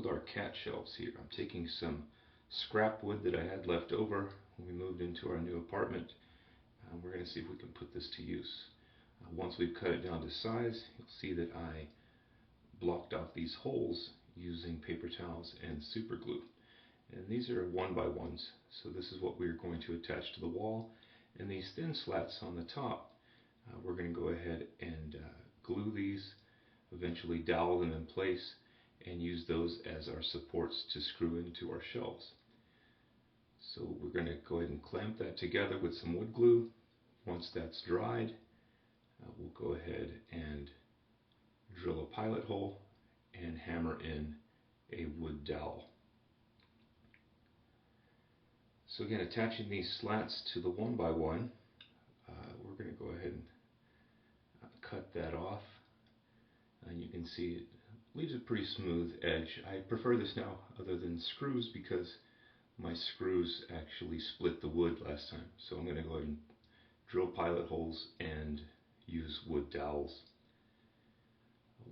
Our cat shelves here. I'm taking some scrap wood that I had left over when we moved into our new apartment. We're going to see if we can put this to use. Once we've cut it down to size, you'll see that I blocked off these holes using paper towels and super glue. And these are 1x1s, so this is what we're going to attach to the wall. And these thin slats on the top, we're going to go ahead and glue these, eventually dowel them in place, and use those as our supports to screw into our shelves. So we're going to go ahead and clamp that together with some wood glue. Once that's dried, we'll go ahead and drill a pilot hole and hammer in a wood dowel. So again, attaching these slats to the 1x1, we're going to go ahead and cut that off. And you can see it leaves a pretty smooth edge. I prefer this now other than screws because my screws actually split the wood last time. So I'm going to go ahead and drill pilot holes and use wood dowels.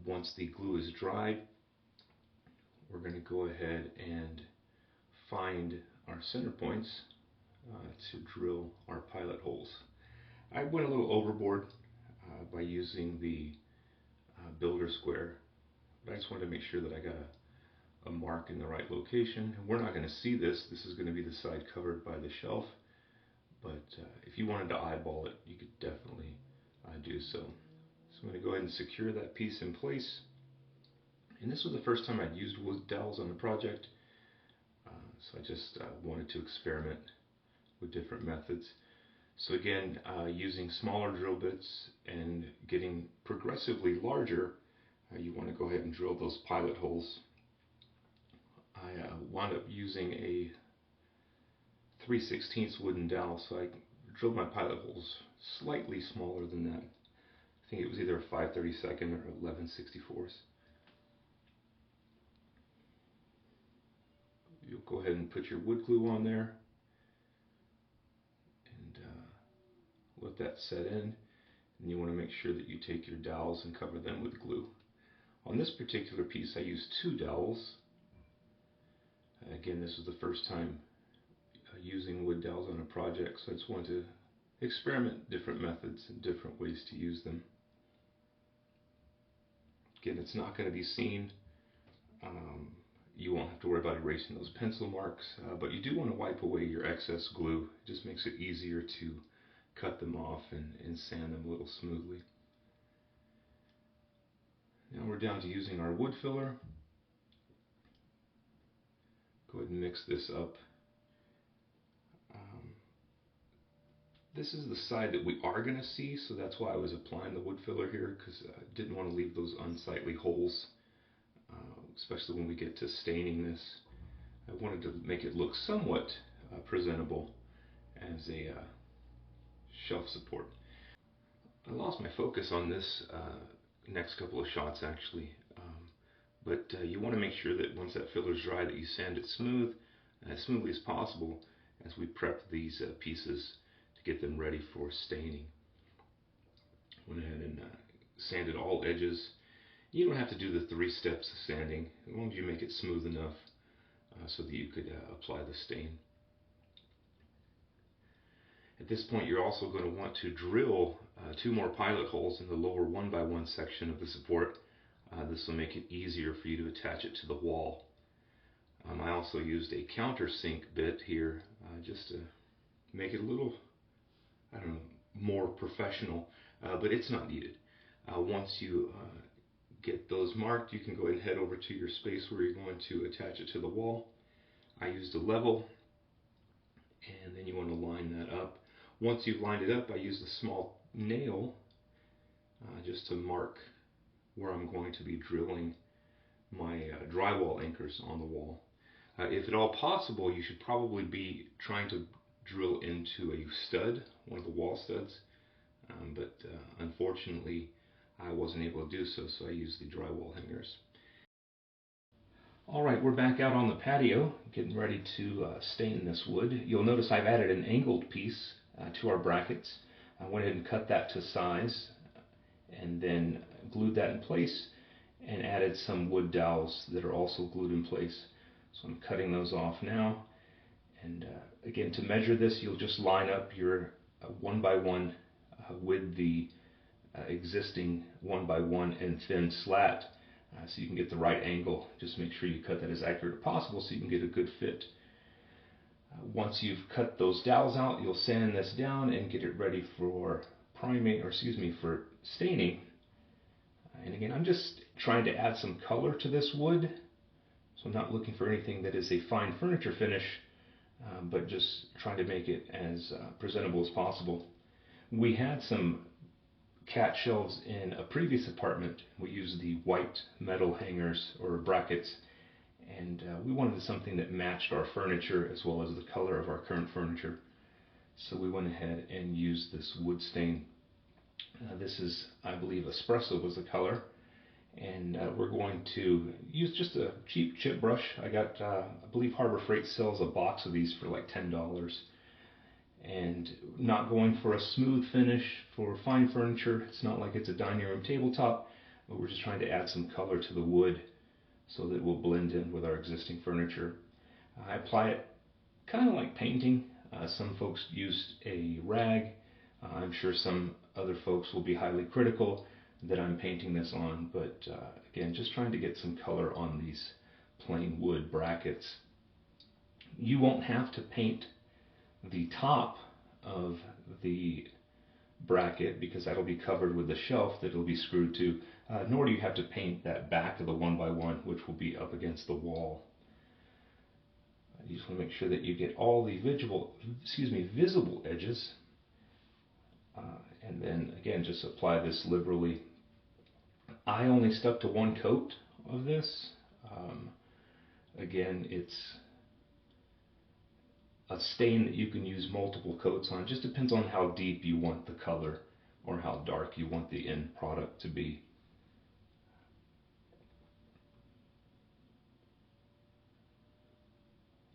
Once the glue is dried, we're going to go ahead and find our center points to drill our pilot holes. I went a little overboard by using the builder square, but I just wanted to make sure that I got a mark in the right location. And we're not going to see this. This is going to be the side covered by the shelf, but if you wanted to eyeball it, you could definitely do so. So I'm going to go ahead and secure that piece in place. And this was the first time I'd used wood dowels on the project, so I just wanted to experiment with different methods. So again, using smaller drill bits and getting progressively larger, you want to go ahead and drill those pilot holes. I wound up using a 3/16 wooden dowel, so I drilled my pilot holes slightly smaller than that. I think it was either a 5/32 or 11/64. You'll go ahead and put your wood glue on there and let that set in. And you want to make sure that you take your dowels and cover them with glue. On this particular piece, I used 2 dowels. Again, this was the first time using wood dowels on a project, so I just wanted to experiment different methods and different ways to use them. Again, it's not going to be seen. You won't have to worry about erasing those pencil marks, but you do want to wipe away your excess glue. It just makes it easier to cut them off and sand them a little smoothly. Now we're down to using our wood filler. Go ahead and mix this up. This is the side that we are going to see, so that's why I was applying the wood filler here, because I didn't want to leave those unsightly holes, especially when we get to staining this. I wanted to make it look somewhat presentable as a shelf support. I lost my focus on this next couple of shots actually, but you want to make sure that once that filler is dry that you sand it smooth, as smoothly as possible as we prep these pieces to get them ready for staining. Went ahead and sanded all edges. You don't have to do the 3 steps of sanding, as long as you make it smooth enough so that you could apply the stain. At this point, you're also going to want to drill 2 more pilot holes in the lower 1x1 section of the support. This will make it easier for you to attach it to the wall. I also used a countersink bit here just to make it a little, I don't know, more professional, but it's not needed. Once you get those marked, you can go ahead and head over to your space where you're going to attach it to the wall. I used a level, and then you want to line that up. Once you've lined it up, I used a small nail just to mark where I'm going to be drilling my drywall anchors on the wall. If at all possible, you should probably be trying to drill into a stud, one of the wall studs, but unfortunately I wasn't able to do so, so I used the drywall hangers. Alright, we're back out on the patio, getting ready to stain this wood. You'll notice I've added an angled piece to our brackets. I went ahead and cut that to size and then glued that in place. and added some wood dowels that are also glued in place. So I'm cutting those off now. And again, to measure this, you'll just line up your 1x1 with the existing 1x1 and thin slat, so you can get the right angle. Just make sure you cut that as accurate as possible so you can get a good fit. Once you've cut those dowels out, you'll sand this down and get it ready for priming, or excuse me, for staining. And again, I'm just trying to add some color to this wood, so I'm not looking for anything that is a fine furniture finish, but just trying to make it as presentable as possible. We had some cat shelves in a previous apartment. We used the white metal hangers or brackets, and we wanted something that matched our furniture as well as the color of our current furniture. So we went ahead and used this wood stain. This is, I believe, espresso was the color, and we're going to use just a cheap chip brush. I got, I believe Harbor Freight sells a box of these for like $10. And not going for a smooth finish for fine furniture. It's not like it's a dining room tabletop, but we're just trying to add some color to the wood so that it will blend in with our existing furniture. I apply it kind of like painting. Some folks used a rag. I'm sure some other folks will be highly critical that I'm painting this on, but again, just trying to get some color on these plain wood brackets. You won't have to paint the top of the bracket because that'll be covered with the shelf that it'll be screwed to, nor do you have to paint that back of the 1x1, which will be up against the wall. You just want to make sure that you get all the visible edges, and then again just apply this liberally. I only stuck to one coat of this. Again, it's a stain that you can use multiple coats on. Just depends on how deep you want the color or how dark you want the end product to be.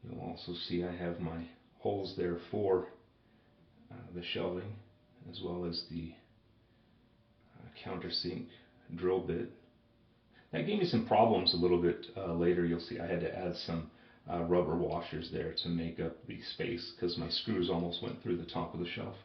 You'll also see I have my holes there for the shelving, as well as the countersink drill bit. That gave me some problems a little bit later. You'll see I had to add some rubber washers there to make up the space because my screws almost went through the top of the shelf.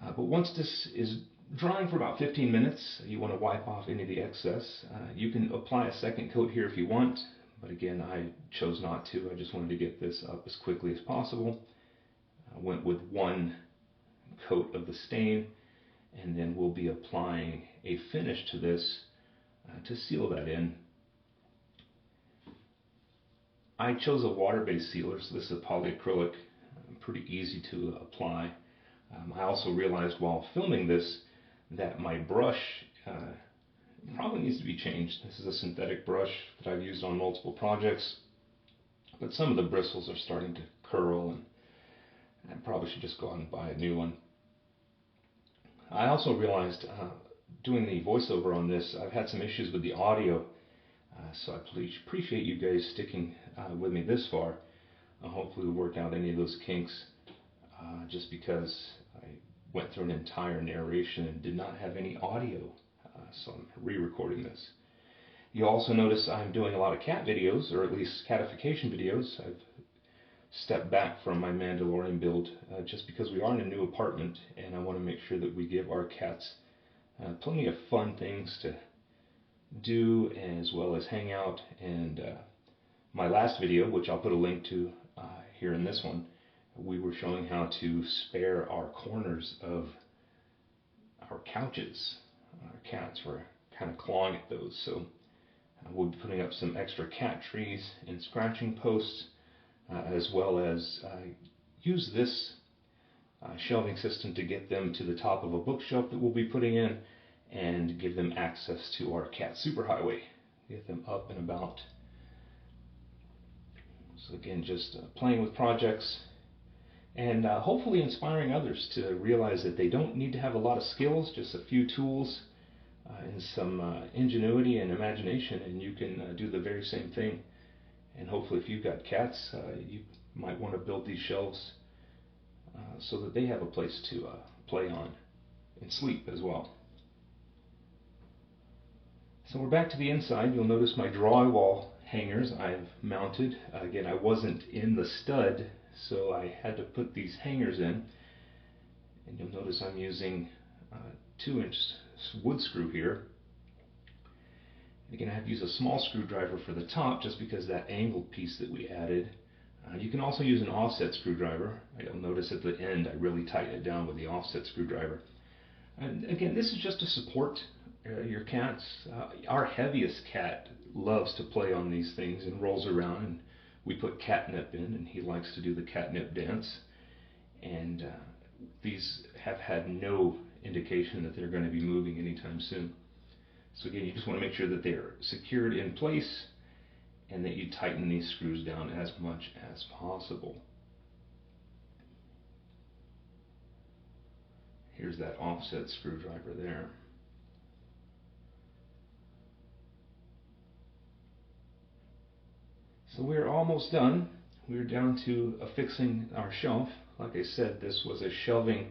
But once this is drying for about 15 minutes, you want to wipe off any of the excess. You can apply a second coat here if you want, but again, I chose not to. I just wanted to get this up as quickly as possible. I went with one coat of the stain, and then we'll be applying a finish to this to seal that in. I chose a water-based sealer, so this is a polyacrylic, pretty easy to apply. I also realized while filming this that my brush probably needs to be changed. This is a synthetic brush that I've used on multiple projects, but some of the bristles are starting to curl, and I probably should just go out and buy a new one. I also realized doing the voiceover on this, I've had some issues with the audio, so I appreciate you guys sticking with me this far. Hopefully we'll work out any of those kinks, just because I went through an entire narration and did not have any audio, so I'm re-recording this. You'll also notice I'm doing a lot of cat videos, or at least catification videos. I've stepped back from my Mandalorian build just because we are in a new apartment, and I want to make sure that we give our cats plenty of fun things to do as well as hang out. And my last video, which I'll put a link to here in this one, we were showing how to spare our corners of our couches. Our cats were kind of clawing at those, so we'll be putting up some extra cat trees and scratching posts, as well as use this shelving system to get them to the top of a bookshelf that we'll be putting in and give them access to our cat superhighway, get them up and about. So again, just playing with projects and hopefully inspiring others to realize that they don't need to have a lot of skills, just a few tools and some ingenuity and imagination, and you can do the very same thing. And hopefully if you've got cats, you might want to build these shelves so that they have a place to play on and sleep as well. So we're back to the inside. You'll notice my drywall hangers I've mounted. Again, I wasn't in the stud, so I had to put these hangers in. And you'll notice I'm using 2-inch wood screw here. Again, I have to use a small screwdriver for the top just because that angled piece that we added. You can also use an offset screwdriver. You'll notice at the end I really tighten it down with the offset screwdriver. And again, this is just to support your cats. Our heaviest cat loves to play on these things and rolls around, and we put catnip in, and he likes to do the catnip dance. And these have had no indication that they're going to be moving anytime soon. So again, you just want to make sure that they're secured in place and that you tighten these screws down as much as possible. Here's that offset screwdriver there. So we're almost done. We're down to affixing our shelf. Like I said, this was a shelving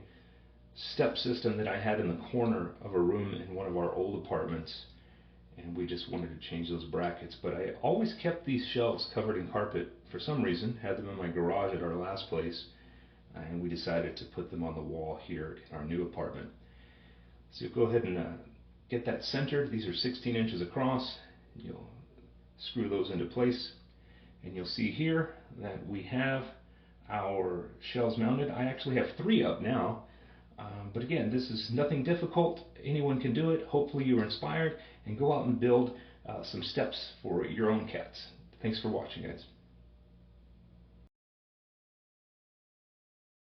step system that I had in the corner of a room in one of our old apartments, and we just wanted to change those brackets. But I always kept these shelves covered in carpet for some reason, had them in my garage at our last place, and we decided to put them on the wall here in our new apartment. So you'll go ahead and get that centered. These are 16 inches across. You'll screw those into place, and you'll see here that we have our shelves mounted. I actually have 3 up now. But again, this is nothing difficult. Anyone can do it. Hopefully you were inspired, and go out and build some steps for your own cats. Thanks for watching, guys.